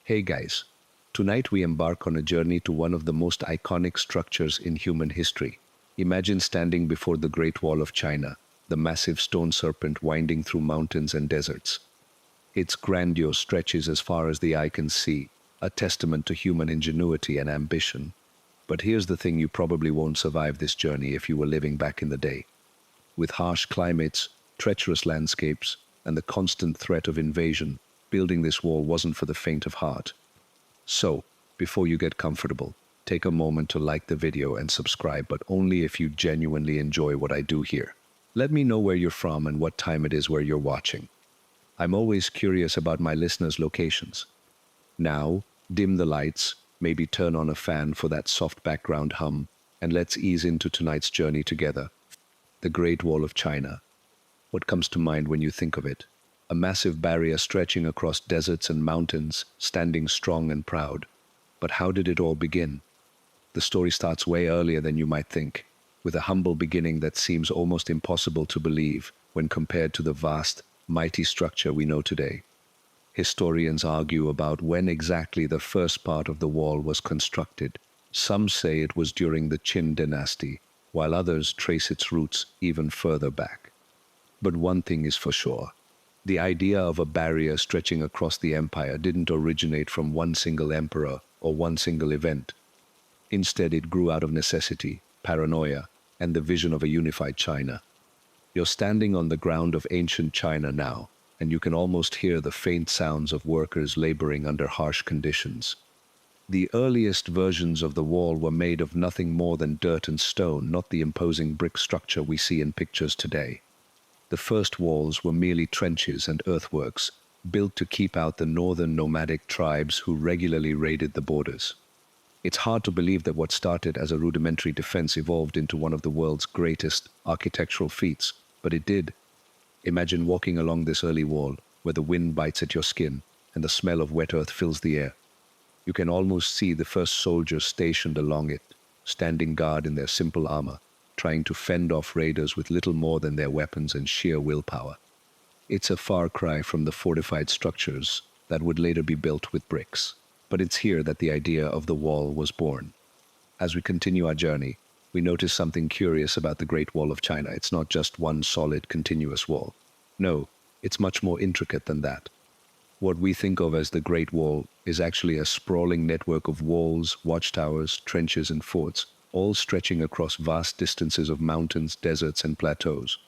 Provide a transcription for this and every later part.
Hey guys, tonight we embark on a journey to one of the most iconic structures in human history. Imagine standing before the Great Wall of China, the massive stone serpent winding through mountains and deserts. Its grandeur stretches as far as the eye can see, a testament to human ingenuity and ambition. But here's the thing: you probably won't survive this journey if you were living back in the day. With harsh climates, treacherous landscapes, and the constant threat of invasion, building this wall wasn't for the faint of heart. So, before you get comfortable, take a moment to like the video and subscribe, but only if you genuinely enjoy what I do here. Let me know where you're from and what time it is where you're watching. I'm always curious about my listeners' locations. Now, dim the lights, maybe turn on a fan for that soft background hum, and let's ease into tonight's journey together. The Great Wall of China. What comes to mind when you think of it? A massive barrier stretching across deserts and mountains, standing strong and proud. But how did it all begin? The story starts way earlier than you might think, with a humble beginning that seems almost impossible to believe when compared to the vast, mighty structure we know today. Historians argue about when exactly the first part of the wall was constructed. Some say it was during the Qin dynasty, while others trace its roots even further back. But one thing is for sure: the idea of a barrier stretching across the empire didn't originate from one single emperor or one single event. Instead, it grew out of necessity, paranoia, and the vision of a unified China. You're standing on the ground of ancient China now, and you can almost hear the faint sounds of workers laboring under harsh conditions. The earliest versions of the wall were made of nothing more than dirt and stone, not the imposing brick structure we see in pictures today. The first walls were merely trenches and earthworks, built to keep out the northern nomadic tribes who regularly raided the borders. It's hard to believe that what started as a rudimentary defense evolved into one of the world's greatest architectural feats, but it did. Imagine walking along this early wall, where the wind bites at your skin and the smell of wet earth fills the air. You can almost see the first soldiers stationed along it, standing guard in their simple armor, trying to fend off raiders with little more than their weapons and sheer willpower. It's a far cry from the fortified structures that would later be built with bricks, but it's here that the idea of the wall was born. As we continue our journey, we notice something curious about the Great Wall of China. It's not just one solid, continuous wall. No, it's much more intricate than that. What we think of as the Great Wall is actually a sprawling network of walls, watchtowers, trenches, and forts, all stretching across vast distances of mountains, deserts, and plateaus.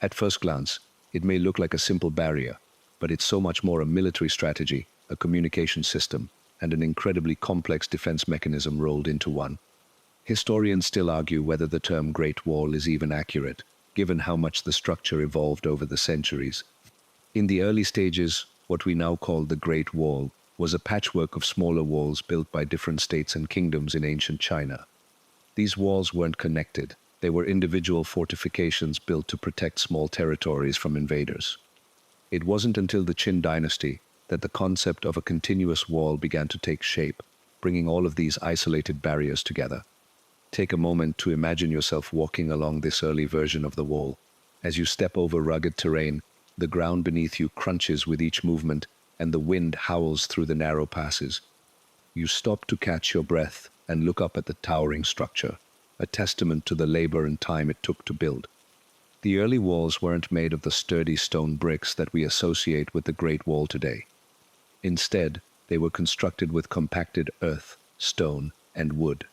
At first glance, it may look like a simple barrier, but it's so much more: a military strategy, a communication system, and an incredibly complex defense mechanism rolled into one. Historians still argue whether the term Great Wall is even accurate, given how much the structure evolved over the centuries. In the early stages, what we now call the Great Wall was a patchwork of smaller walls built by different states and kingdoms in ancient China. These walls weren't connected. They were individual fortifications built to protect small territories from invaders. It wasn't until the Qin dynasty that the concept of a continuous wall began to take shape, bringing all of these isolated barriers together. Take a moment to imagine yourself walking along this early version of the wall. As you step over rugged terrain, the ground beneath you crunches with each movement, and the wind howls through the narrow passes. You stop to catch your breath and look up at the towering structure, a testament to the labor and time it took to build. The early walls weren't made of the sturdy stone bricks that we associate with the Great Wall today. Instead, they were constructed with compacted earth, stone, and wood.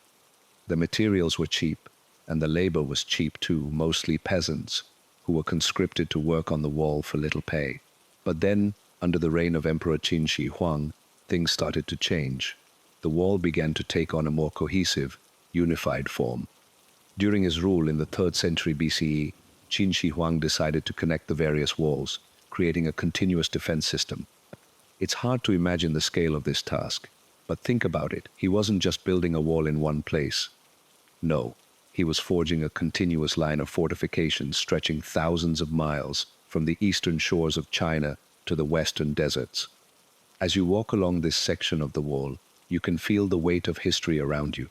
The materials were cheap, and the labor was cheap too, mostly peasants, who were conscripted to work on the wall for little pay. But then, under the reign of Emperor Qin Shi Huang, things started to change. The wall began to take on a more cohesive, unified form. During his rule in the 3rd century BCE, Qin Shi Huang decided to connect the various walls, creating a continuous defense system. It's hard to imagine the scale of this task, but think about it. He wasn't just building a wall in one place. No, he was forging a continuous line of fortifications stretching thousands of miles from the eastern shores of China to the western deserts. As you walk along this section of the wall, you can feel the weight of history around you.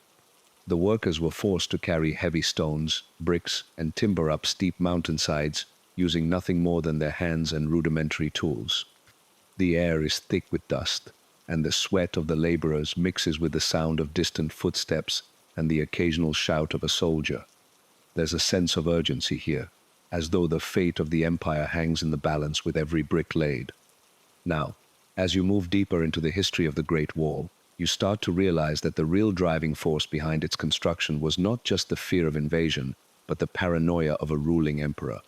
The workers were forced to carry heavy stones, bricks, and timber up steep mountainsides, using nothing more than their hands and rudimentary tools. The air is thick with dust, and the sweat of the laborers mixes with the sound of distant footsteps and the occasional shout of a soldier. There's a sense of urgency here, as though the fate of the empire hangs in the balance with every brick laid. Now, as you move deeper into the history of the Great Wall, you start to realize that the real driving force behind its construction was not just the fear of invasion, but the paranoia of a ruling emperor.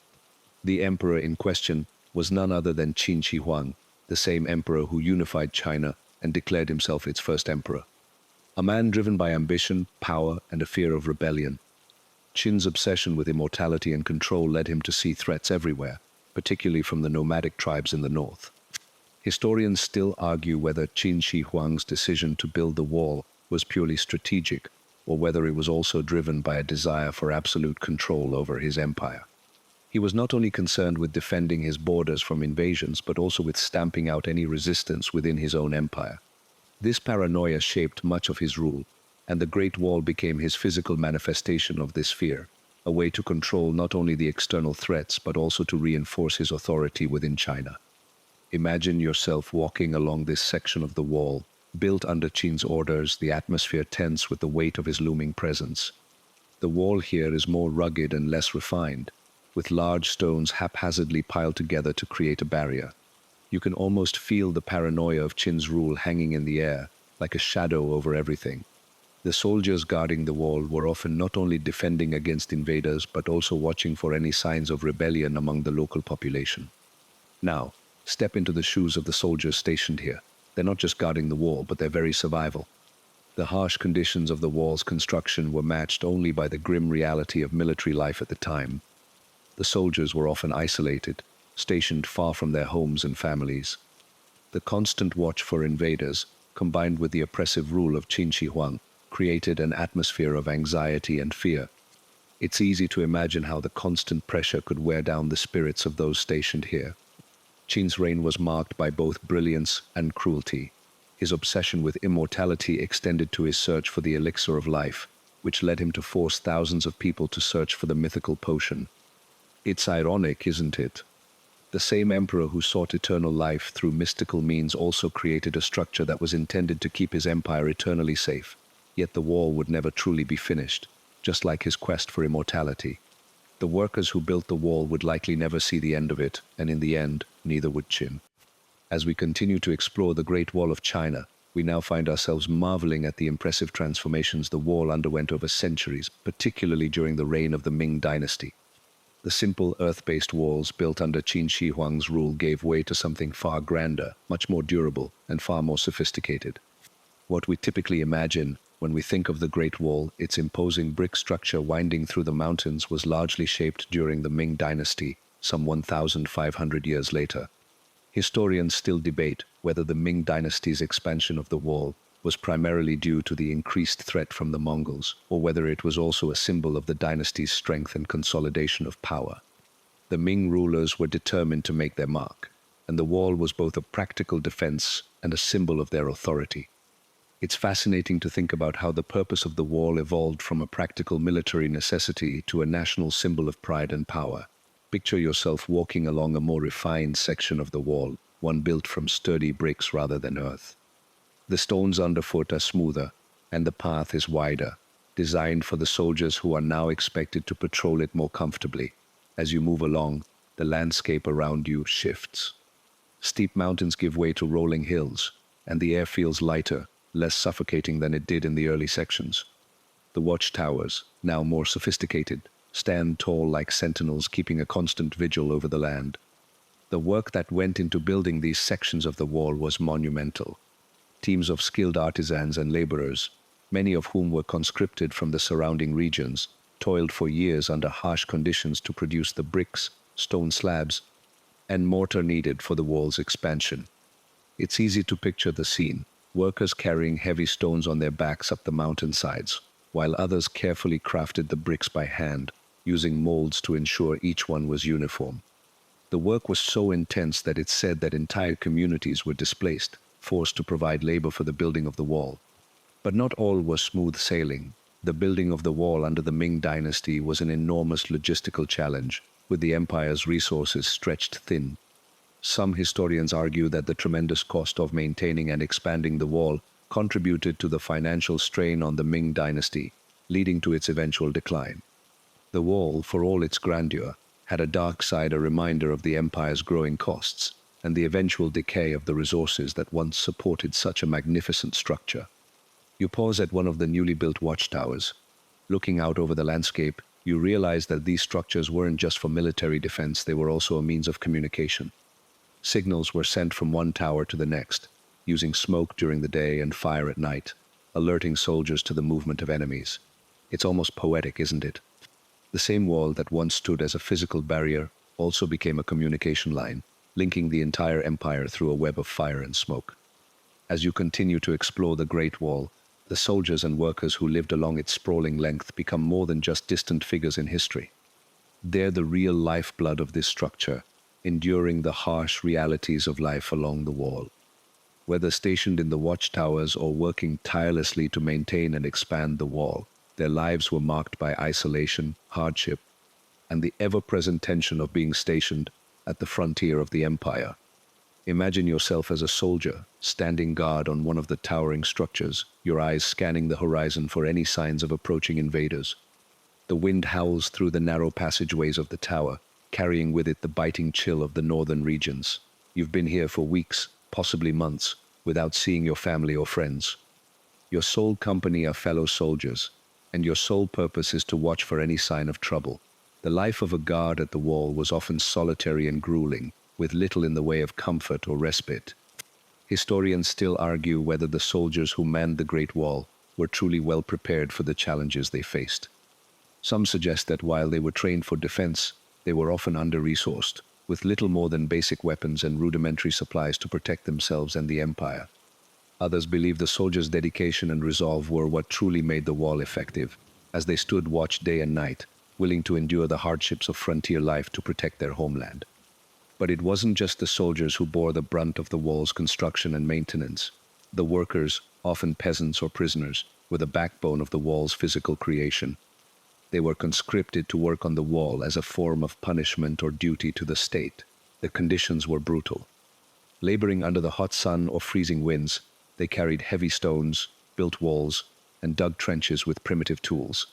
The emperor in question was none other than Qin Shi Huang, the same emperor who unified China and declared himself its first emperor. A man driven by ambition, power, and a fear of rebellion. Qin's obsession with immortality and control led him to see threats everywhere, particularly from the nomadic tribes in the north. Historians still argue whether Qin Shi Huang's decision to build the wall was purely strategic, or whether it was also driven by a desire for absolute control over his empire. He was not only concerned with defending his borders from invasions, but also with stamping out any resistance within his own empire. This paranoia shaped much of his rule, and the Great Wall became his physical manifestation of this fear, a way to control not only the external threats, but also to reinforce his authority within China. Imagine yourself walking along this section of the wall, built under Qin's orders, the atmosphere tense with the weight of his looming presence. The wall here is more rugged and less refined, with large stones haphazardly piled together to create a barrier. You can almost feel the paranoia of Qin's rule hanging in the air, like a shadow over everything. The soldiers guarding the wall were often not only defending against invaders, but also watching for any signs of rebellion among the local population. Now, step into the shoes of the soldiers stationed here. They're not just guarding the wall, but their very survival. The harsh conditions of the wall's construction were matched only by the grim reality of military life at the time. The soldiers were often isolated, stationed far from their homes and families. The constant watch for invaders, combined with the oppressive rule of Qin Shi Huang, created an atmosphere of anxiety and fear. It's easy to imagine how the constant pressure could wear down the spirits of those stationed here. Qin's reign was marked by both brilliance and cruelty. His obsession with immortality extended to his search for the elixir of life, which led him to force thousands of people to search for the mythical potion. It's ironic, isn't it? The same emperor who sought eternal life through mystical means also created a structure that was intended to keep his empire eternally safe. Yet the wall would never truly be finished, just like his quest for immortality. The workers who built the wall would likely never see the end of it, and in the end, neither would Qin. As we continue to explore the Great Wall of China, we now find ourselves marveling at the impressive transformations the wall underwent over centuries, particularly during the reign of the Ming dynasty. The simple earth-based walls built under Qin Shi Huang's rule gave way to something far grander, much more durable, and far more sophisticated. What we typically imagine when we think of the Great Wall, its imposing brick structure winding through the mountains, was largely shaped during the Ming dynasty, some 1,500 years later. Historians still debate whether the Ming dynasty's expansion of the wall was primarily due to the increased threat from the Mongols, or whether it was also a symbol of the dynasty's strength and consolidation of power. The Ming rulers were determined to make their mark, and the wall was both a practical defense and a symbol of their authority. It's fascinating to think about how the purpose of the wall evolved from a practical military necessity to a national symbol of pride and power. Picture yourself walking along a more refined section of the wall, one built from sturdy bricks rather than earth. The stones underfoot are smoother, and the path is wider, designed for the soldiers who are now expected to patrol it more comfortably. As you move along, the landscape around you shifts. Steep mountains give way to rolling hills, and the air feels lighter, less suffocating than it did in the early sections. The watchtowers, now more sophisticated, stand tall like sentinels, keeping a constant vigil over the land. The work that went into building these sections of the wall was monumental. Teams of skilled artisans and laborers, many of whom were conscripted from the surrounding regions, toiled for years under harsh conditions to produce the bricks, stone slabs, and mortar needed for the wall's expansion. It's easy to picture the scene, workers carrying heavy stones on their backs up the mountainsides, while others carefully crafted the bricks by hand, using molds to ensure each one was uniform. The work was so intense that it's said that entire communities were displaced, forced to provide labor for the building of the wall. But not all was smooth sailing. The building of the wall under the Ming dynasty was an enormous logistical challenge, with the empire's resources stretched thin. Some historians argue that the tremendous cost of maintaining and expanding the wall contributed to the financial strain on the Ming dynasty, leading to its eventual decline. The wall, for all its grandeur, had a dark side, a reminder of the empire's growing costs and the eventual decay of the resources that once supported such a magnificent structure. You pause at one of the newly built watchtowers. Looking out over the landscape, you realize that these structures weren't just for military defense, they were also a means of communication. Signals were sent from one tower to the next, using smoke during the day and fire at night, alerting soldiers to the movement of enemies. It's almost poetic, isn't it? The same wall that once stood as a physical barrier also became a communication line, linking the entire empire through a web of fire and smoke. As you continue to explore the Great Wall, the soldiers and workers who lived along its sprawling length become more than just distant figures in history. They're the real lifeblood of this structure, enduring the harsh realities of life along the wall. Whether stationed in the watchtowers or working tirelessly to maintain and expand the wall, their lives were marked by isolation, hardship, and the ever-present tension of being stationed at the frontier of the empire. Imagine yourself as a soldier, standing guard on one of the towering structures, your eyes scanning the horizon for any signs of approaching invaders. The wind howls through the narrow passageways of the tower, carrying with it the biting chill of the northern regions. You've been here for weeks, possibly months, without seeing your family or friends. Your sole company are fellow soldiers, and your sole purpose is to watch for any sign of trouble. The life of a guard at the wall was often solitary and grueling, with little in the way of comfort or respite. Historians still argue whether the soldiers who manned the Great Wall were truly well prepared for the challenges they faced. Some suggest that while they were trained for defense, they were often under-resourced, with little more than basic weapons and rudimentary supplies to protect themselves and the empire. Others believe the soldiers' dedication and resolve were what truly made the wall effective, as they stood watch day and night, willing to endure the hardships of frontier life to protect their homeland. But it wasn't just the soldiers who bore the brunt of the wall's construction and maintenance. The workers, often peasants or prisoners, were the backbone of the wall's physical creation. They were conscripted to work on the wall as a form of punishment or duty to the state. The conditions were brutal. Laboring under the hot sun or freezing winds, they carried heavy stones, built walls, and dug trenches with primitive tools.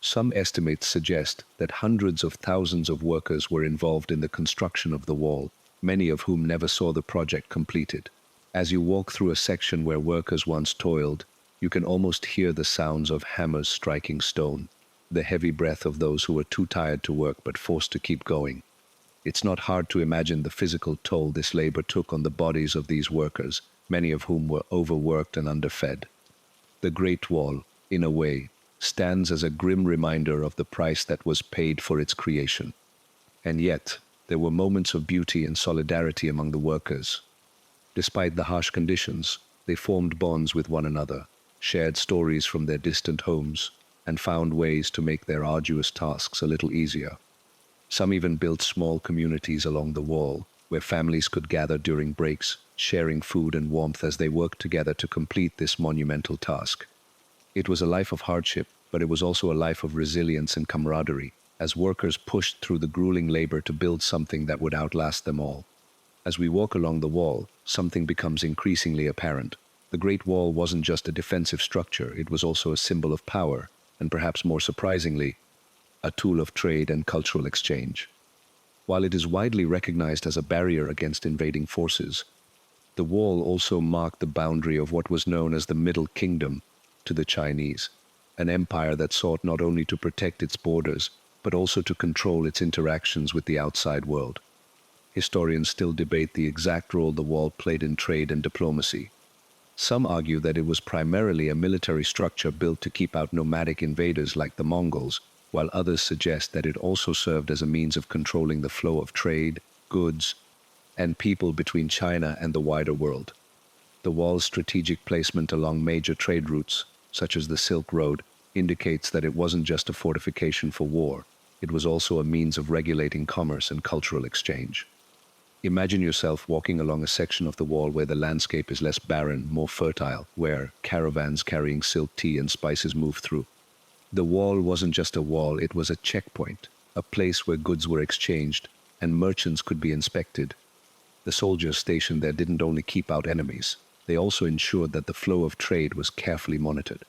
Some estimates suggest that hundreds of thousands of workers were involved in the construction of the wall, many of whom never saw the project completed. As you walk through a section where workers once toiled, you can almost hear the sounds of hammers striking stone, the heavy breath of those who were too tired to work but forced to keep going. It's not hard to imagine the physical toll this labor took on the bodies of these workers, many of whom were overworked and underfed. The Great Wall, in a way, stands as a grim reminder of the price that was paid for its creation. And yet, there were moments of beauty and solidarity among the workers. Despite the harsh conditions, they formed bonds with one another, shared stories from their distant homes, and found ways to make their arduous tasks a little easier. Some even built small communities along the wall, where families could gather during breaks, sharing food and warmth as they worked together to complete this monumental task. It was a life of hardship, but it was also a life of resilience and camaraderie, as workers pushed through the grueling labor to build something that would outlast them all. As we walk along the wall, something becomes increasingly apparent. The Great Wall wasn't just a defensive structure, it was also a symbol of power, and perhaps more surprisingly, a tool of trade and cultural exchange. While it is widely recognized as a barrier against invading forces, the wall also marked the boundary of what was known as the Middle Kingdom to the Chinese, an empire that sought not only to protect its borders, but also to control its interactions with the outside world. Historians still debate the exact role the wall played in trade and diplomacy. Some argue that it was primarily a military structure built to keep out nomadic invaders like the Mongols, while others suggest that it also served as a means of controlling the flow of trade, goods, and people between China and the wider world. The wall's strategic placement along major trade routes, such as the Silk Road, indicates that it wasn't just a fortification for war, it was also a means of regulating commerce and cultural exchange. Imagine yourself walking along a section of the wall where the landscape is less barren, more fertile, where caravans carrying silk tea and spices move through. The wall wasn't just a wall, it was a checkpoint, a place where goods were exchanged and merchants could be inspected. The soldiers stationed there didn't only keep out enemies, they also ensured that the flow of trade was carefully monitored.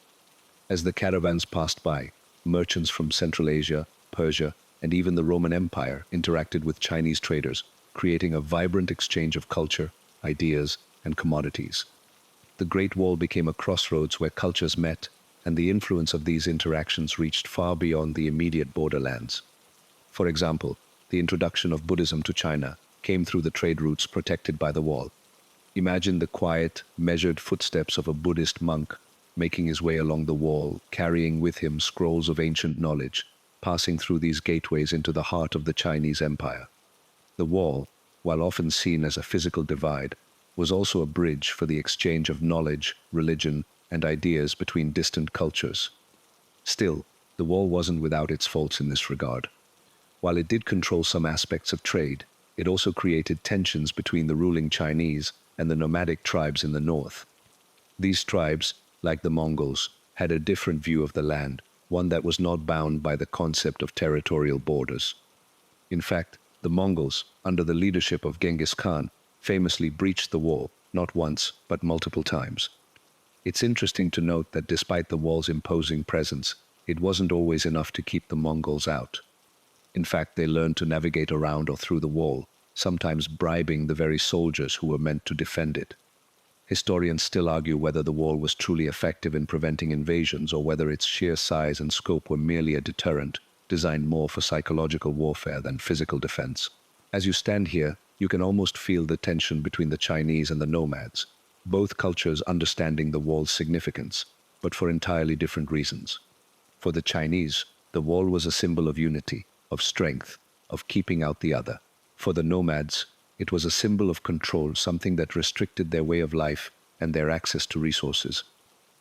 As the caravans passed by, merchants from Central Asia, Persia, and even the Roman Empire interacted with Chinese traders, creating a vibrant exchange of culture, ideas, and commodities. The Great Wall became a crossroads where cultures met, and the influence of these interactions reached far beyond the immediate borderlands. For example, the introduction of Buddhism to China came through the trade routes protected by the wall. Imagine the quiet, measured footsteps of a Buddhist monk making his way along the wall, carrying with him scrolls of ancient knowledge, passing through these gateways into the heart of the Chinese Empire. The wall, while often seen as a physical divide, was also a bridge for the exchange of knowledge, religion, and ideas between distant cultures. Still, the wall wasn't without its faults in this regard. While it did control some aspects of trade, it also created tensions between the ruling Chinese and the nomadic tribes in the north. These tribes, like the Mongols, had a different view of the land, one that was not bound by the concept of territorial borders. In fact, the Mongols, under the leadership of Genghis Khan, famously breached the wall, not once, but multiple times. It's interesting to note that despite the wall's imposing presence, it wasn't always enough to keep the Mongols out. In fact, they learned to navigate around or through the wall, sometimes bribing the very soldiers who were meant to defend it. Historians still argue whether the wall was truly effective in preventing invasions or whether its sheer size and scope were merely a deterrent, designed more for psychological warfare than physical defense. As you stand here, you can almost feel the tension between the Chinese and the nomads, both cultures understanding the wall's significance, but for entirely different reasons. For the Chinese, the wall was a symbol of unity, of strength, of keeping out the other. For the nomads, it was a symbol of control, something that restricted their way of life and their access to resources.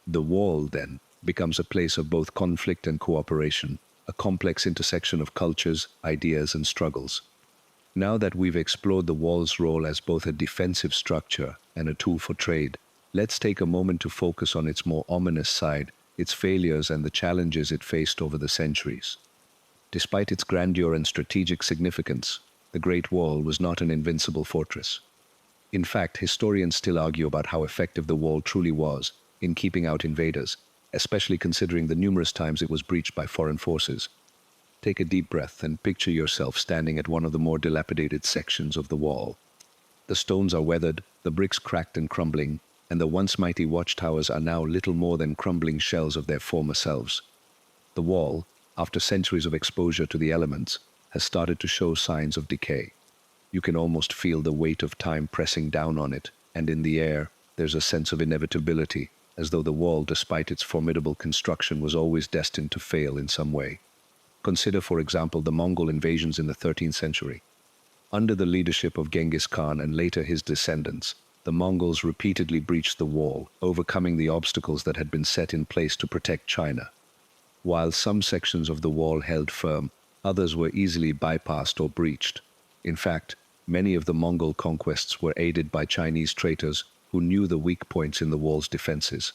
The wall, then, becomes a place of both conflict and cooperation, a complex intersection of cultures, ideas, and struggles. Now that we've explored the wall's role as both a defensive structure and a tool for trade, let's take a moment to focus on its more ominous side, its failures and the challenges it faced over the centuries. Despite its grandeur and strategic significance, the Great Wall was not an invincible fortress. In fact, historians still argue about how effective the wall truly was in keeping out invaders, especially considering the numerous times it was breached by foreign forces. Take a deep breath and picture yourself standing at one of the more dilapidated sections of the wall. The stones are weathered, the bricks cracked and crumbling, and the once mighty watchtowers are now little more than crumbling shells of their former selves. The wall, after centuries of exposure to the elements, has started to show signs of decay. You can almost feel the weight of time pressing down on it, and in the air, there's a sense of inevitability, as though the wall, despite its formidable construction, was always destined to fail in some way. Consider, for example, the Mongol invasions in the 13th century. Under the leadership of Genghis Khan and later his descendants, the Mongols repeatedly breached the wall, overcoming the obstacles that had been set in place to protect China. While some sections of the wall held firm, others were easily bypassed or breached. In fact, many of the Mongol conquests were aided by Chinese traitors who knew the weak points in the wall's defenses.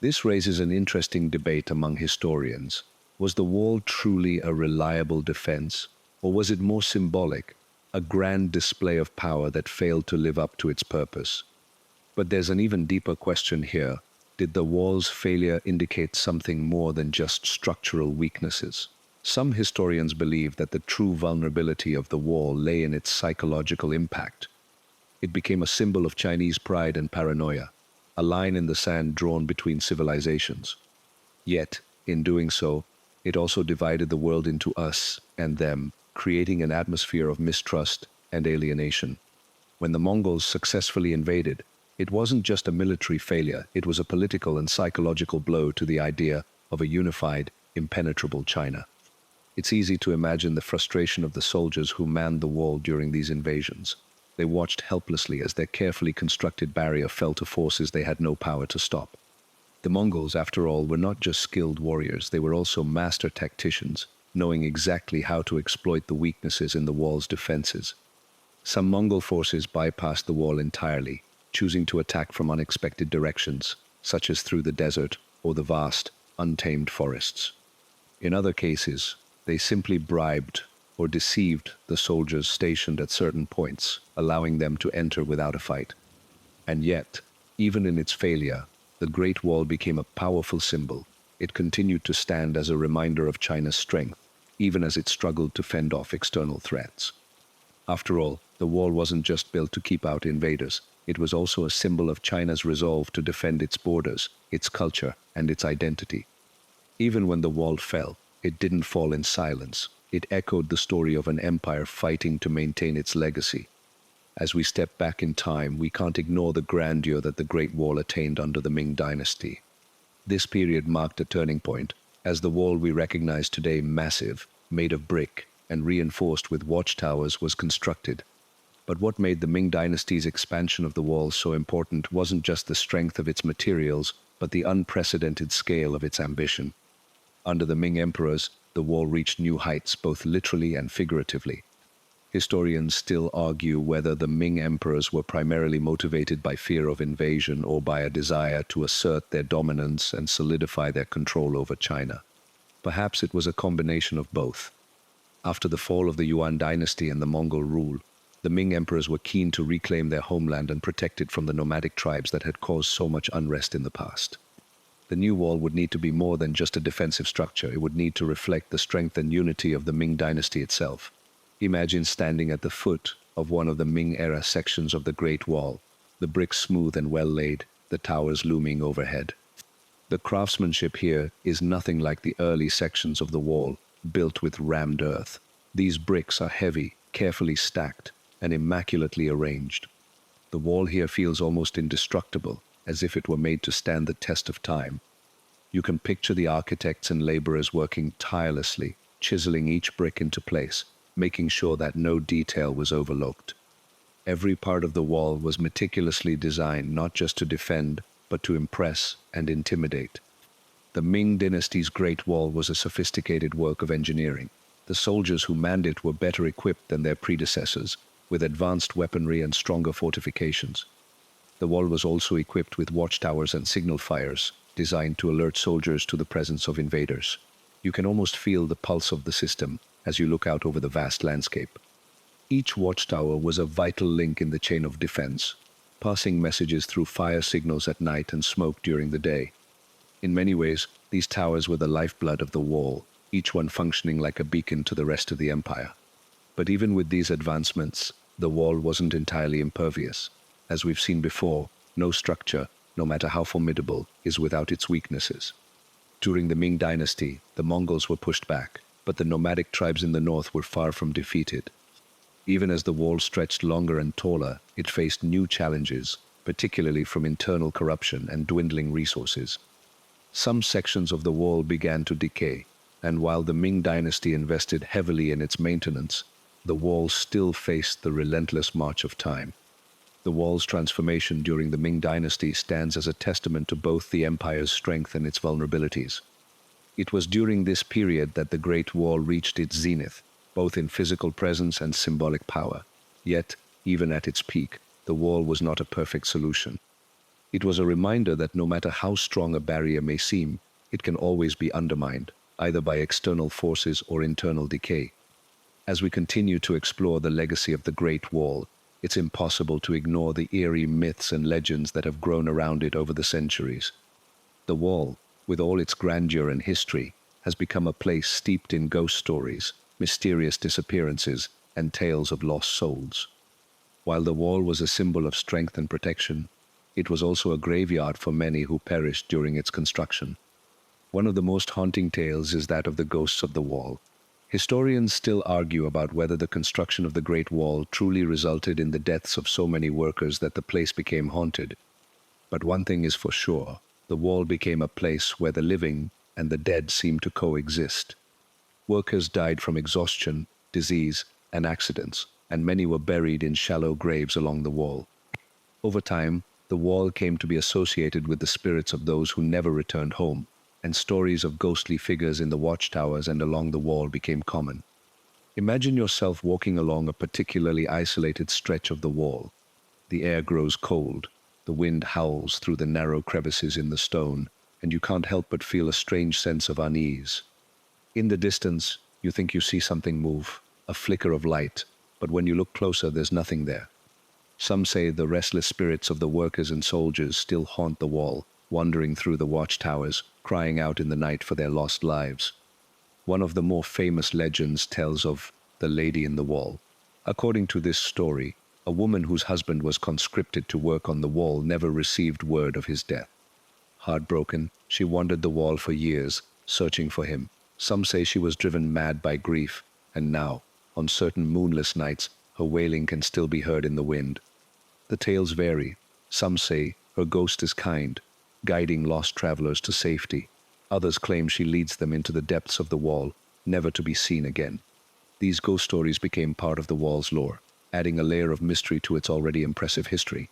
This raises an interesting debate among historians. Was the wall truly a reliable defense, or was it more symbolic, a grand display of power that failed to live up to its purpose? But there's an even deeper question here. Did the wall's failure indicate something more than just structural weaknesses? Some historians believe that the true vulnerability of the wall lay in its psychological impact. It became a symbol of Chinese pride and paranoia, a line in the sand drawn between civilizations. Yet, in doing so, it also divided the world into us and them, creating an atmosphere of mistrust and alienation. When the Mongols successfully invaded, it wasn't just a military failure, it was a political and psychological blow to the idea of a unified, impenetrable China. It's easy to imagine the frustration of the soldiers who manned the wall during these invasions. They watched helplessly as their carefully constructed barrier fell to forces they had no power to stop. The Mongols, after all, were not just skilled warriors, they were also master tacticians, knowing exactly how to exploit the weaknesses in the wall's defenses. Some Mongol forces bypassed the wall entirely, choosing to attack from unexpected directions, such as through the desert or the vast, untamed forests. In other cases, they simply bribed or deceived the soldiers stationed at certain points, allowing them to enter without a fight. And yet, even in its failure, the Great Wall became a powerful symbol. It continued to stand as a reminder of China's strength, even as it struggled to fend off external threats. After all, the wall wasn't just built to keep out invaders. It was also a symbol of China's resolve to defend its borders, its culture, and its identity. Even when the wall fell, it didn't fall in silence. It echoed the story of an empire fighting to maintain its legacy. As we step back in time, we can't ignore the grandeur that the Great Wall attained under the Ming Dynasty. This period marked a turning point, as the wall we recognize today, massive, made of brick, and reinforced with watchtowers, was constructed. But what made the Ming Dynasty's expansion of the wall so important wasn't just the strength of its materials, but the unprecedented scale of its ambition. Under the Ming emperors, the wall reached new heights, both literally and figuratively. Historians still argue whether the Ming emperors were primarily motivated by fear of invasion or by a desire to assert their dominance and solidify their control over China. Perhaps it was a combination of both. After the fall of the Yuan dynasty and the Mongol rule, the Ming emperors were keen to reclaim their homeland and protect it from the nomadic tribes that had caused so much unrest in the past. The new wall would need to be more than just a defensive structure. It would need to reflect the strength and unity of the Ming dynasty itself. Imagine standing at the foot of one of the Ming-era sections of the Great Wall, the bricks smooth and well laid, the towers looming overhead. The craftsmanship here is nothing like the early sections of the wall, built with rammed earth. These bricks are heavy, carefully stacked, and immaculately arranged. The wall here feels almost indestructible, as if it were made to stand the test of time. You can picture the architects and laborers working tirelessly, chiseling each brick into place, making sure that no detail was overlooked. Every part of the wall was meticulously designed not just to defend, but to impress and intimidate. The Ming dynasty's Great Wall was a sophisticated work of engineering. The soldiers who manned it were better equipped than their predecessors, with advanced weaponry and stronger fortifications. The wall was also equipped with watchtowers and signal fires, designed to alert soldiers to the presence of invaders. You can almost feel the pulse of the system as you look out over the vast landscape. Each watchtower was a vital link in the chain of defense, passing messages through fire signals at night and smoke during the day. In many ways, these towers were the lifeblood of the wall, each one functioning like a beacon to the rest of the empire. But even with these advancements, the wall wasn't entirely impervious. As we've seen before, no structure, no matter how formidable, is without its weaknesses. During the Ming dynasty, the Mongols were pushed back, but the nomadic tribes in the north were far from defeated. Even as the wall stretched longer and taller, it faced new challenges, particularly from internal corruption and dwindling resources. Some sections of the wall began to decay, and while the Ming dynasty invested heavily in its maintenance, the wall still faced the relentless march of time. The wall's transformation during the Ming dynasty stands as a testament to both the empire's strength and its vulnerabilities. It was during this period that the Great Wall reached its zenith, both in physical presence and symbolic power. Yet, even at its peak, the wall was not a perfect solution. It was a reminder that no matter how strong a barrier may seem, it can always be undermined, either by external forces or internal decay. As we continue to explore the legacy of the Great Wall, it's impossible to ignore the eerie myths and legends that have grown around it over the centuries. The wall, with all its grandeur and history, has become a place steeped in ghost stories, mysterious disappearances, and tales of lost souls. While the wall was a symbol of strength and protection, it was also a graveyard for many who perished during its construction. One of the most haunting tales is that of the ghosts of the wall. Historians still argue about whether the construction of the Great Wall truly resulted in the deaths of so many workers that the place became haunted. But one thing is for sure, the wall became a place where the living and the dead seemed to coexist. Workers died from exhaustion, disease, and accidents, and many were buried in shallow graves along the wall. Over time, the wall came to be associated with the spirits of those who never returned home, and stories of ghostly figures in the watchtowers and along the wall became common. Imagine yourself walking along a particularly isolated stretch of the wall. The air grows cold, the wind howls through the narrow crevices in the stone, and you can't help but feel a strange sense of unease. In the distance, you think you see something move, a flicker of light, but when you look closer, there's nothing there. Some say the restless spirits of the workers and soldiers still haunt the wall, wandering through the watchtowers, crying out in the night for their lost lives. One of the more famous legends tells of the Lady in the Wall. According to this story, a woman whose husband was conscripted to work on the wall never received word of his death. Heartbroken, she wandered the wall for years, searching for him. Some say she was driven mad by grief, and now, on certain moonless nights, her wailing can still be heard in the wind. The tales vary. Some say her ghost is kind, guiding lost travelers to safety. Others claim she leads them into the depths of the wall, never to be seen again. These ghost stories became part of the wall's lore, adding a layer of mystery to its already impressive history.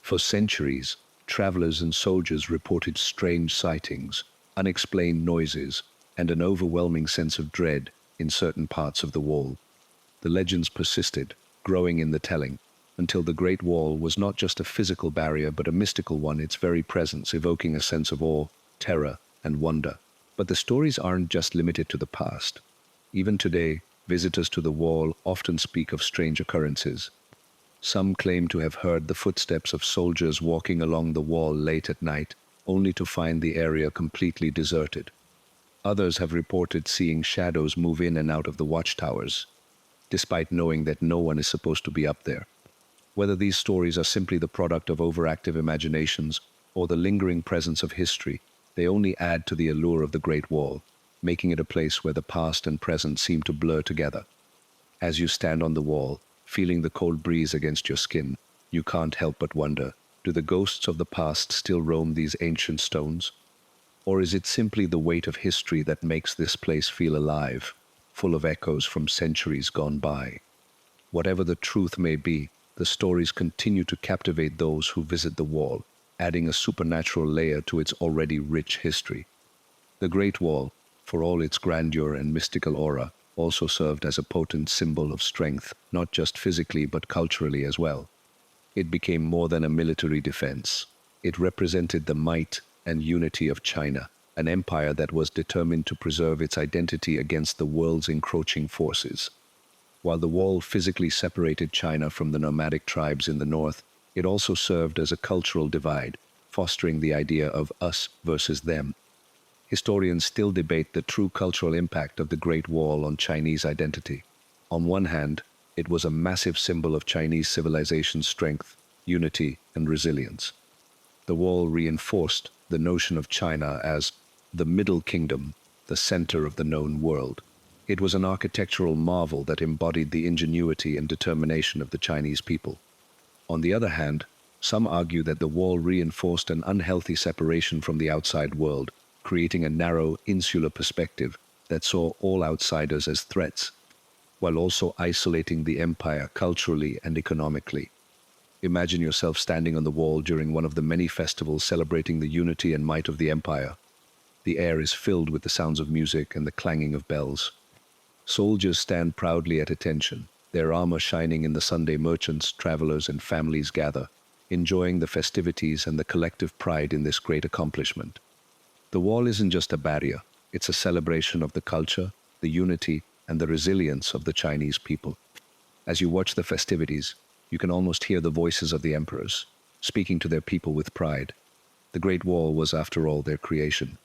For centuries, travelers and soldiers reported strange sightings, unexplained noises, and an overwhelming sense of dread in certain parts of the wall. The legends persisted, growing in the telling, until the Great Wall was not just a physical barrier but a mystical one, its very presence evoking a sense of awe, terror, and wonder. But the stories aren't just limited to the past. Even today, visitors to the wall often speak of strange occurrences. Some claim to have heard the footsteps of soldiers walking along the wall late at night, only to find the area completely deserted. Others have reported seeing shadows move in and out of the watchtowers, despite knowing that no one is supposed to be up there. Whether these stories are simply the product of overactive imaginations or the lingering presence of history, they only add to the allure of the Great Wall, making it a place where the past and present seem to blur together. As you stand on the wall, feeling the cold breeze against your skin, you can't help but wonder, do the ghosts of the past still roam these ancient stones? Or is it simply the weight of history that makes this place feel alive, full of echoes from centuries gone by? Whatever the truth may be, the stories continue to captivate those who visit the wall, adding a supernatural layer to its already rich history. The Great Wall, for all its grandeur and mystical aura, also served as a potent symbol of strength, not just physically but culturally as well. It became more than a military defense. It represented the might and unity of China, an empire that was determined to preserve its identity against the world's encroaching forces. While the wall physically separated China from the nomadic tribes in the north, it also served as a cultural divide, fostering the idea of us versus them. Historians still debate the true cultural impact of the Great Wall on Chinese identity. On one hand, it was a massive symbol of Chinese civilization's strength, unity, and resilience. The wall reinforced the notion of China as the Middle Kingdom, the center of the known world. It was an architectural marvel that embodied the ingenuity and determination of the Chinese people. On the other hand, some argue that the wall reinforced an unhealthy separation from the outside world, creating a narrow, insular perspective that saw all outsiders as threats, while also isolating the empire culturally and economically. Imagine yourself standing on the wall during one of the many festivals celebrating the unity and might of the empire. The air is filled with the sounds of music and the clanging of bells. Soldiers stand proudly at attention, their armor shining in the Sunday. Merchants, travelers, and families gather, enjoying the festivities and the collective pride in this great accomplishment. The wall isn't just a barrier, it's a celebration of the culture, the unity, and the resilience of the Chinese people. As you watch the festivities, you can almost hear the voices of the emperors, speaking to their people with pride. The Great Wall was, after all, their creation.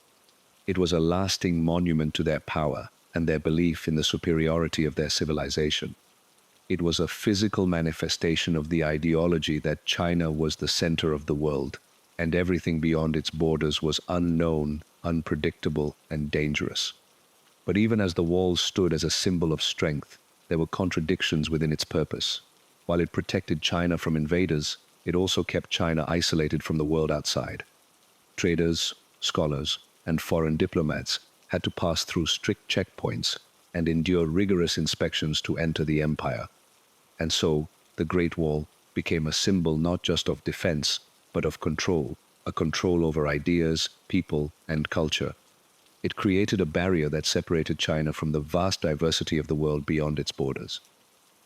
It was a lasting monument to their power and their belief in the superiority of their civilization. It was a physical manifestation of the ideology that China was the center of the world, and everything beyond its borders was unknown, unpredictable, and dangerous. But even as the wall stood as a symbol of strength, there were contradictions within its purpose. While it protected China from invaders, it also kept China isolated from the world outside. Traders, scholars, and foreign diplomats had to pass through strict checkpoints and endure rigorous inspections to enter the empire. And so, the Great Wall became a symbol not just of defense, but of control, a control over ideas, people, and culture. It created a barrier that separated China from the vast diversity of the world beyond its borders.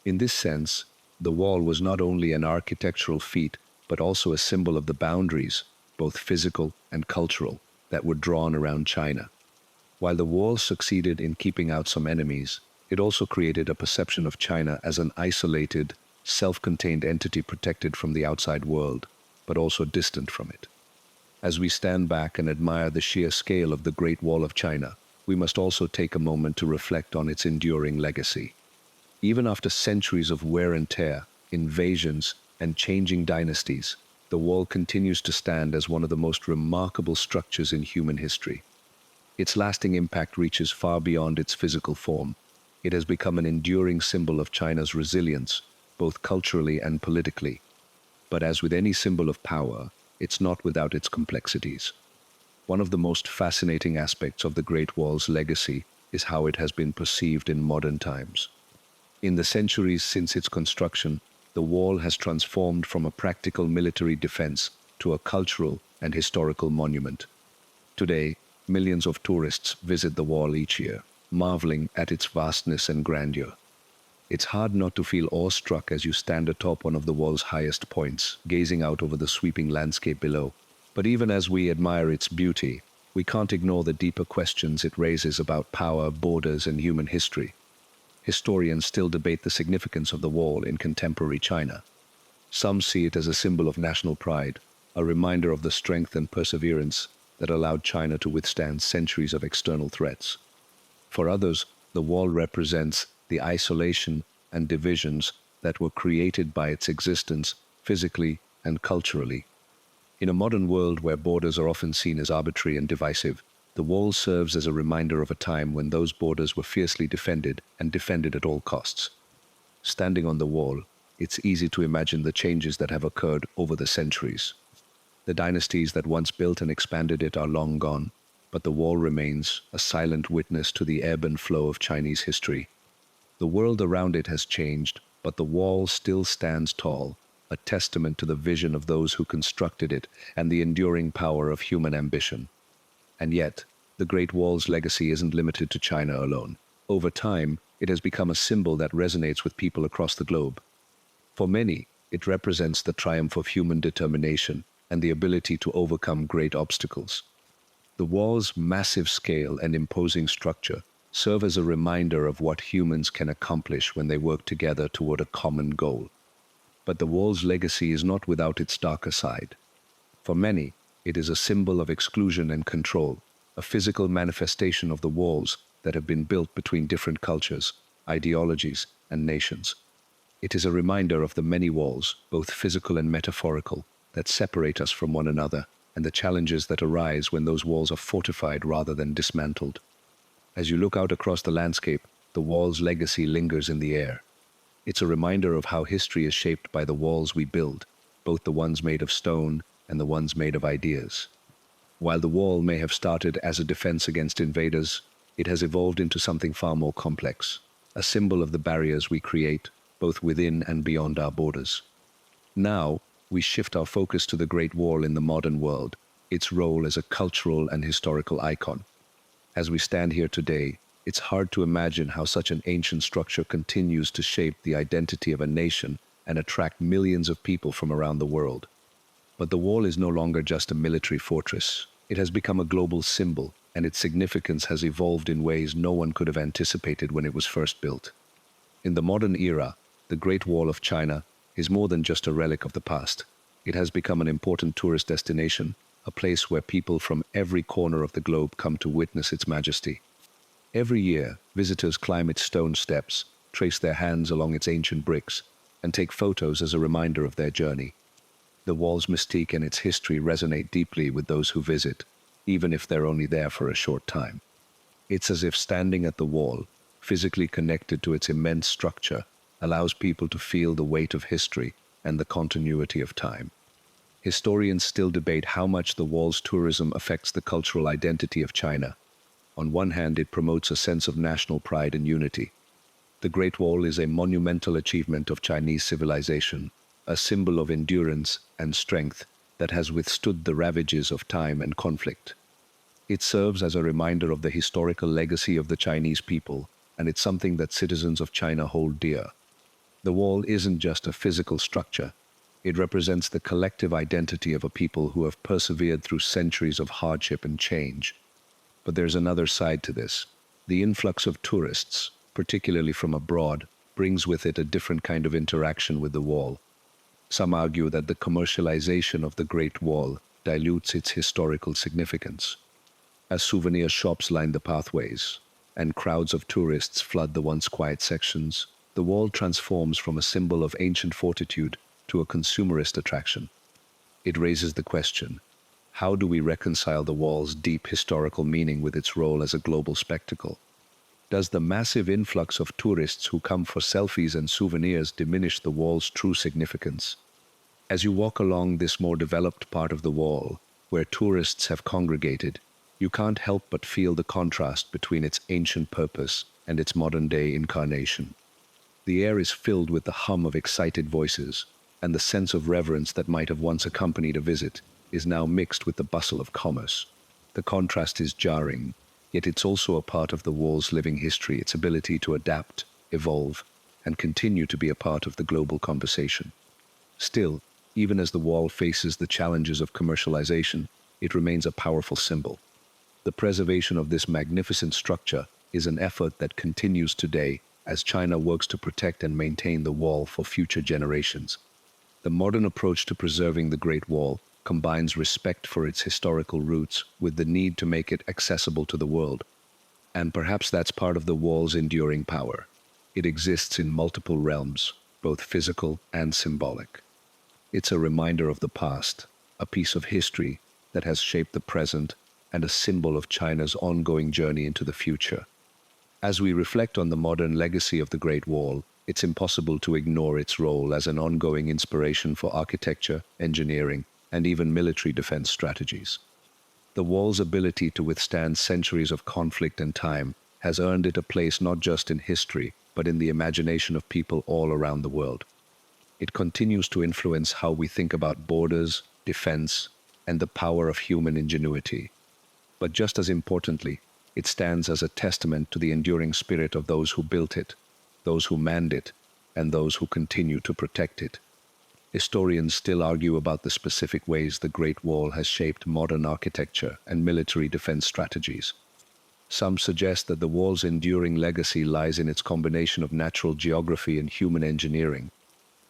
In this sense, the wall was not only an architectural feat, but also a symbol of the boundaries, both physical and cultural, that were drawn around China. While the wall succeeded in keeping out some enemies, It also created a perception of China as an isolated, self-contained entity protected from the outside world, but also distant from it. As we stand back and admire the sheer scale of the Great Wall of China, we must also take a moment to reflect on its enduring legacy. Even after centuries of wear and tear, invasions, and changing dynasties, the wall continues to stand as one of the most remarkable structures in human history. Its lasting impact reaches far beyond its physical form. It has become an enduring symbol of China's resilience, both culturally and politically. But as with any symbol of power, it's not without its complexities. One of the most fascinating aspects of the Great Wall's legacy is how it has been perceived in modern times. In the centuries since its construction, the wall has transformed from a practical military defense to a cultural and historical monument. Today, millions of tourists visit the wall each year, marveling at its vastness and grandeur. It's hard not to feel awestruck as you stand atop one of the wall's highest points, gazing out over the sweeping landscape below. But even as we admire its beauty, we can't ignore the deeper questions it raises about power, borders, and human history. Historians still debate the significance of the wall in contemporary China. Some see it as a symbol of national pride, a reminder of the strength and perseverance that allowed China to withstand centuries of external threats. For others, the wall represents the isolation and divisions that were created by its existence physically and culturally. In a modern world where borders are often seen as arbitrary and divisive, the wall serves as a reminder of a time when those borders were fiercely defended and defended at all costs. Standing on the wall, it's easy to imagine the changes that have occurred over the centuries. The dynasties that once built and expanded it are long gone, but the wall remains a silent witness to the ebb and flow of Chinese history. The world around it has changed, but the wall still stands tall, a testament to the vision of those who constructed it and the enduring power of human ambition. And yet, the Great Wall's legacy isn't limited to China alone. Over time, it has become a symbol that resonates with people across the globe. For many, it represents the triumph of human determination and the ability to overcome great obstacles. The wall's massive scale and imposing structure serve as a reminder of what humans can accomplish when they work together toward a common goal. But the wall's legacy is not without its darker side. For many, it is a symbol of exclusion and control, a physical manifestation of the walls that have been built between different cultures, ideologies, and nations. It is a reminder of the many walls, both physical and metaphorical, that separate us from one another, and the challenges that arise when those walls are fortified rather than dismantled. As you look out across the landscape, the wall's legacy lingers in the air. It's a reminder of how history is shaped by the walls we build, both the ones made of stone and the ones made of ideas. While the wall may have started as a defense against invaders, it has evolved into something far more complex, a symbol of the barriers we create, both within and beyond our borders. Now, we shift our focus to the Great Wall in the modern world, its role as a cultural and historical icon. As we stand here today, it's hard to imagine how such an ancient structure continues to shape the identity of a nation and attract millions of people from around the world. But the wall is no longer just a military fortress. It has become a global symbol, and its significance has evolved in ways no one could have anticipated when it was first built. In the modern era, the Great Wall of China is more than just a relic of the past. It has become an important tourist destination, a place where people from every corner of the globe come to witness its majesty. Every year, visitors climb its stone steps, trace their hands along its ancient bricks, and take photos as a reminder of their journey. The wall's mystique and its history resonate deeply with those who visit, even if they're only there for a short time. It's as if standing at the wall, physically connected to its immense structure, allows people to feel the weight of history and the continuity of time. Historians still debate how much the wall's tourism affects the cultural identity of China. On one hand, it promotes a sense of national pride and unity. The Great Wall is a monumental achievement of Chinese civilization, a symbol of endurance and strength that has withstood the ravages of time and conflict. It serves as a reminder of the historical legacy of the Chinese people, and it's something that citizens of China hold dear. The wall isn't just a physical structure. It represents the collective identity of a people who have persevered through centuries of hardship and change. But there's another side to this: the influx of tourists. particularly from abroad, brings with it a different kind of interaction with the wall. Some argue that the commercialization of the Great Wall dilutes its historical significance. As souvenir shops line the pathways and crowds of tourists flood the once quiet sections, the wall transforms from a symbol of ancient fortitude to a consumerist attraction. It raises the question, how do we reconcile the wall's deep historical meaning with its role as a global spectacle? Does the massive influx of tourists who come for selfies and souvenirs diminish the wall's true significance? As you walk along this more developed part of the wall, where tourists have congregated, you can't help but feel the contrast between its ancient purpose and its modern-day incarnation. The air is filled with the hum of excited voices, and the sense of reverence that might have once accompanied a visit is now mixed with the bustle of commerce. The contrast is jarring, yet it's also a part of the wall's living history, its ability to adapt, evolve, and continue to be a part of the global conversation. Still, even as the wall faces the challenges of commercialization, it remains a powerful symbol. The preservation of this magnificent structure is an effort that continues today as China works to protect and maintain the wall for future generations. The modern approach to preserving the Great Wall combines respect for its historical roots with the need to make it accessible to the world. And perhaps that's part of the wall's enduring power. It exists in multiple realms, both physical and symbolic. It's a reminder of the past, a piece of history that has shaped the present, and a symbol of China's ongoing journey into the future. As we reflect on the modern legacy of the Great Wall, it's impossible to ignore its role as an ongoing inspiration for architecture, engineering, and even military defense strategies. The wall's ability to withstand centuries of conflict and time has earned it a place not just in history, but in the imagination of people all around the world. It continues to influence how we think about borders, defense, and the power of human ingenuity. But just as importantly, it stands as a testament to the enduring spirit of those who built it, those who manned it, and those who continue to protect it. Historians still argue about the specific ways the Great Wall has shaped modern architecture and military defense strategies. Some suggest that the wall's enduring legacy lies in its combination of natural geography and human engineering.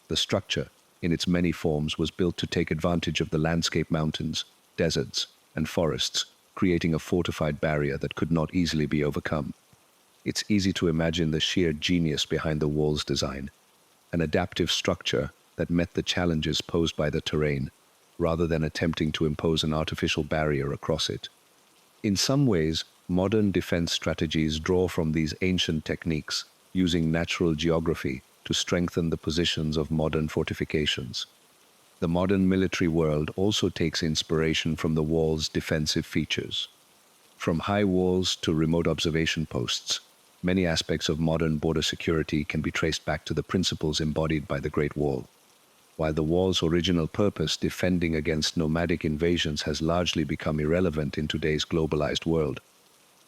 The structure, in its many forms, was built to take advantage of the landscape mountains, deserts, and forests, creating a fortified barrier that could not easily be overcome. It's easy to imagine the sheer genius behind the wall's design, an adaptive structure that met the challenges posed by the terrain, rather than attempting to impose an artificial barrier across it. In some ways, modern defense strategies draw from these ancient techniques, using natural geography to strengthen the positions of modern fortifications. The modern military world also takes inspiration from the wall's defensive features. From high walls to remote observation posts, many aspects of modern border security can be traced back to the principles embodied by the Great Wall. While the wall's original purpose, defending against nomadic invasions, has largely become irrelevant in today's globalized world,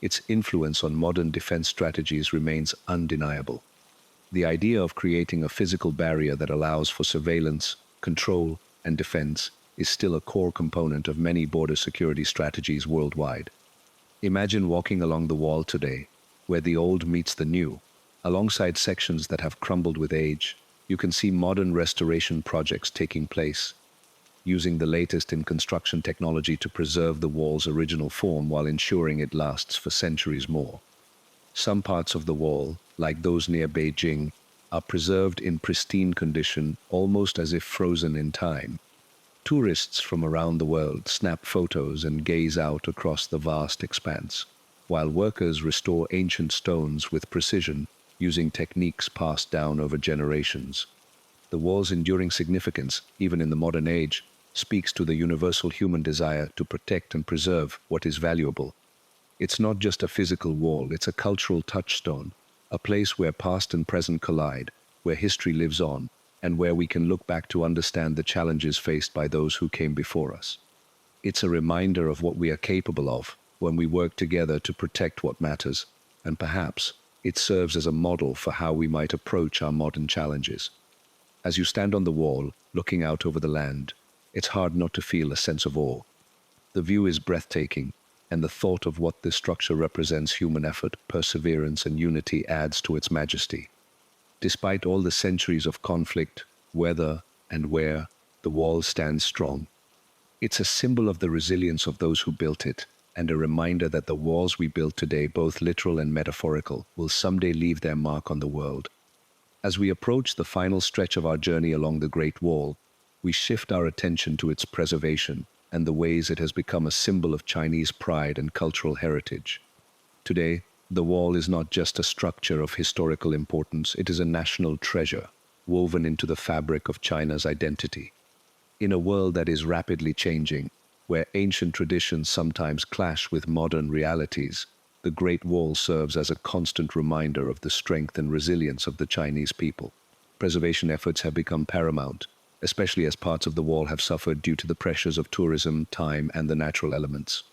its influence on modern defense strategies remains undeniable. The idea of creating a physical barrier that allows for surveillance, control, and defense is still a core component of many border security strategies worldwide. Imagine walking along the wall today, where the old meets the new. Alongside sections that have crumbled with age, you can see modern restoration projects taking place, using the latest in construction technology to preserve the wall's original form while ensuring it lasts for centuries more. Some parts of the wall, like those near Beijing, are preserved in pristine condition, almost as if frozen in time. Tourists from around the world snap photos and gaze out across the vast expanse, while workers restore ancient stones with precision, using techniques passed down over generations. The wall's enduring significance, even in the modern age, speaks to the universal human desire to protect and preserve what is valuable. It's not just a physical wall, it's a cultural touchstone, a place where past and present collide, where history lives on, and where we can look back to understand the challenges faced by those who came before us. It's a reminder of what we are capable of when we work together to protect what matters, and perhaps it serves as a model for how we might approach our modern challenges. As you stand on the wall, looking out over the land, it's hard not to feel a sense of awe. The view is breathtaking, and the thought of what this structure represents, human effort, perseverance, and unity, adds to its majesty. Despite all the centuries of conflict, weather, and wear, the wall stands strong. It's a symbol of the resilience of those who built it, and a reminder that the walls we build today, both literal and metaphorical, will someday leave their mark on the world. As we approach the final stretch of our journey along the Great Wall, we shift our attention to its preservation and the ways it has become a symbol of Chinese pride and cultural heritage. Today, the wall is not just a structure of historical importance, it is a national treasure, woven into the fabric of China's identity. In a world that is rapidly changing, where ancient traditions sometimes clash with modern realities, the Great Wall serves as a constant reminder of the strength and resilience of the Chinese people. Preservation efforts have become paramount, especially as parts of the wall have suffered due to the pressures of tourism, time, and the natural elements.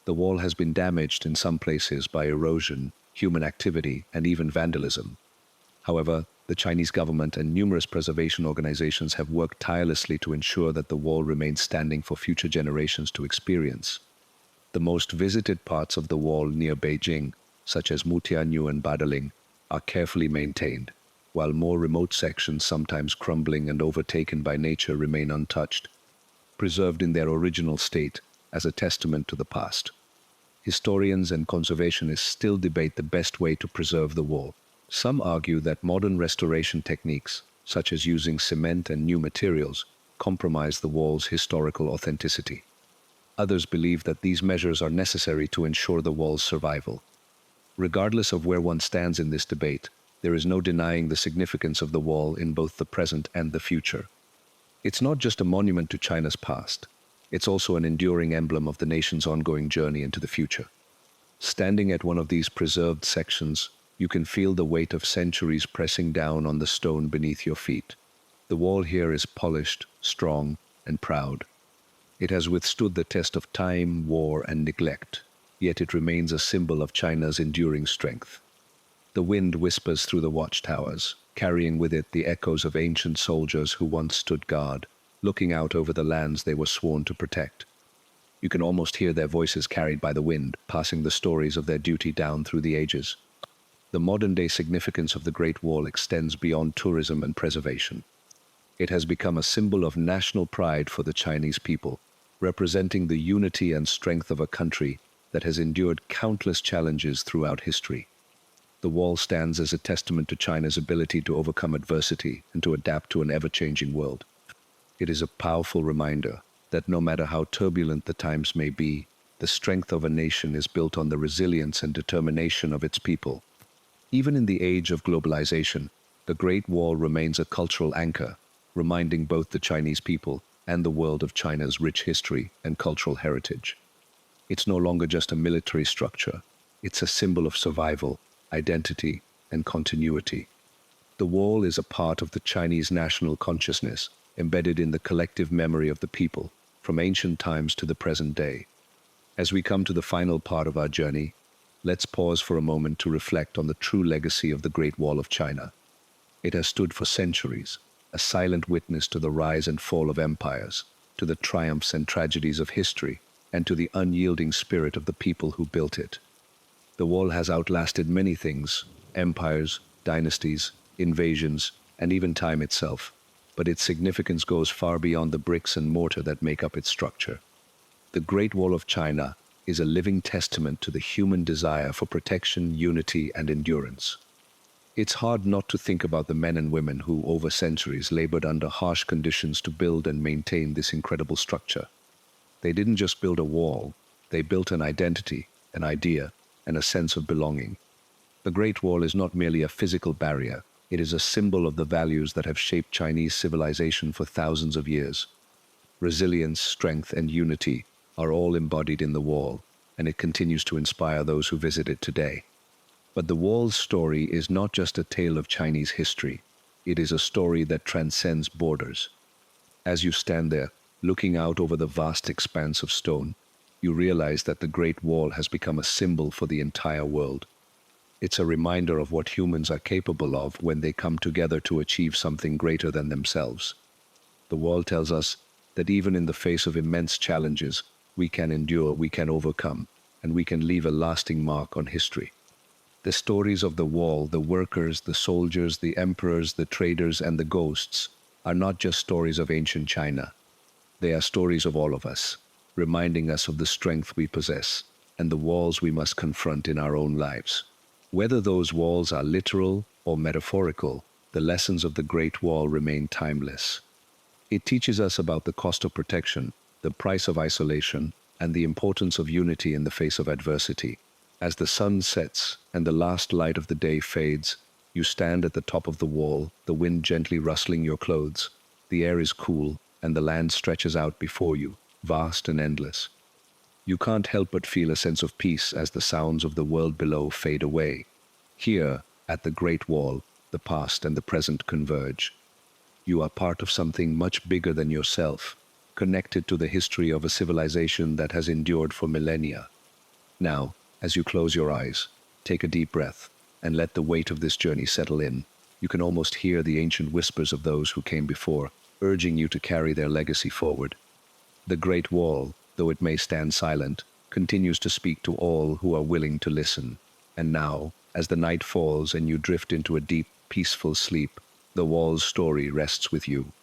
The wall has been damaged in some places by erosion, human activity, and even vandalism. However, the Chinese government and numerous preservation organizations have worked tirelessly to ensure that the wall remains standing for future generations to experience. The most visited parts of the wall near Beijing, such as Mutianyu and Badaling, are carefully maintained, while more remote sections, sometimes crumbling and overtaken by nature, remain untouched, preserved in their original state as a testament to the past. Historians and conservationists still debate the best way to preserve the wall. Some argue that modern restoration techniques, such as using cement and new materials, compromise the wall's historical authenticity. Others believe that these measures are necessary to ensure the wall's survival. Regardless of where one stands in this debate, there is no denying the significance of the wall in both the present and the future. It's not just a monument to China's past, it's also an enduring emblem of the nation's ongoing journey into the future. Standing at one of these preserved sections, you can feel the weight of centuries pressing down on the stone beneath your feet. The wall here is polished, strong, and proud. It has withstood the test of time, war, and neglect, yet it remains a symbol of China's enduring strength. The wind whispers through the watchtowers, carrying with it the echoes of ancient soldiers who once stood guard, looking out over the lands they were sworn to protect. You can almost hear their voices carried by the wind, passing the stories of their duty down through the ages. The modern-day significance of the Great Wall extends beyond tourism and preservation. It has become a symbol of national pride for the Chinese people, representing the unity and strength of a country that has endured countless challenges throughout history. The wall stands as a testament to China's ability to overcome adversity and to adapt to an ever-changing world. It is a powerful reminder that no matter how turbulent the times may be, the strength of a nation is built on the resilience and determination of its people. Even in the age of globalization, the Great Wall remains a cultural anchor, reminding both the Chinese people and the world of China's rich history and cultural heritage. It's no longer just a military structure, it's a symbol of survival, identity, and continuity. The wall is a part of the Chinese national consciousness, embedded in the collective memory of the people, from ancient times to the present day. As we come to the final part of our journey, let's pause for a moment to reflect on the true legacy of the Great Wall of China. It has stood for centuries, a silent witness to the rise and fall of empires, to the triumphs and tragedies of history, and to the unyielding spirit of the people who built it. The wall has outlasted many things, empires, dynasties, invasions, and even time itself, but its significance goes far beyond the bricks and mortar that make up its structure. The Great Wall of China is a living testament to the human desire for protection, unity, and endurance. It's hard not to think about the men and women who, over centuries, labored under harsh conditions to build and maintain this incredible structure. They didn't just build a wall, they built an identity, an idea, and a sense of belonging. The Great Wall is not merely a physical barrier, it is a symbol of the values that have shaped Chinese civilization for thousands of years. Resilience, strength, and unity are all embodied in the wall, and it continues to inspire those who visit it today. But the wall's story is not just a tale of Chinese history, it is a story that transcends borders. As you stand there, looking out over the vast expanse of stone, you realize that the Great Wall has become a symbol for the entire world. It's a reminder of what humans are capable of when they come together to achieve something greater than themselves. The wall tells us that even in the face of immense challenges, we can endure, we can overcome, and we can leave a lasting mark on history. The stories of the wall, the workers, the soldiers, the emperors, the traders, and the ghosts are not just stories of ancient China. They are stories of all of us, reminding us of the strength we possess and the walls we must confront in our own lives. Whether those walls are literal or metaphorical, the lessons of the Great Wall remain timeless. It teaches us about the cost of protection, the price of isolation, and the importance of unity in the face of adversity. As the sun sets and the last light of the day fades, you stand at the top of the wall, the wind gently rustling your clothes. The air is cool, and the land stretches out before you, vast and endless. You can't help but feel a sense of peace as the sounds of the world below fade away. Here, at the Great Wall, the past and the present converge. You are part of something much bigger than yourself, connected to the history of a civilization that has endured for millennia. Now, as you close your eyes, take a deep breath and let the weight of this journey settle in. You can almost hear the ancient whispers of those who came before, urging you to carry their legacy forward. The Great Wall, though it may stand silent, continues to speak to all who are willing to listen. And now, as the night falls and you drift into a deep, peaceful sleep, the wall's story rests with you,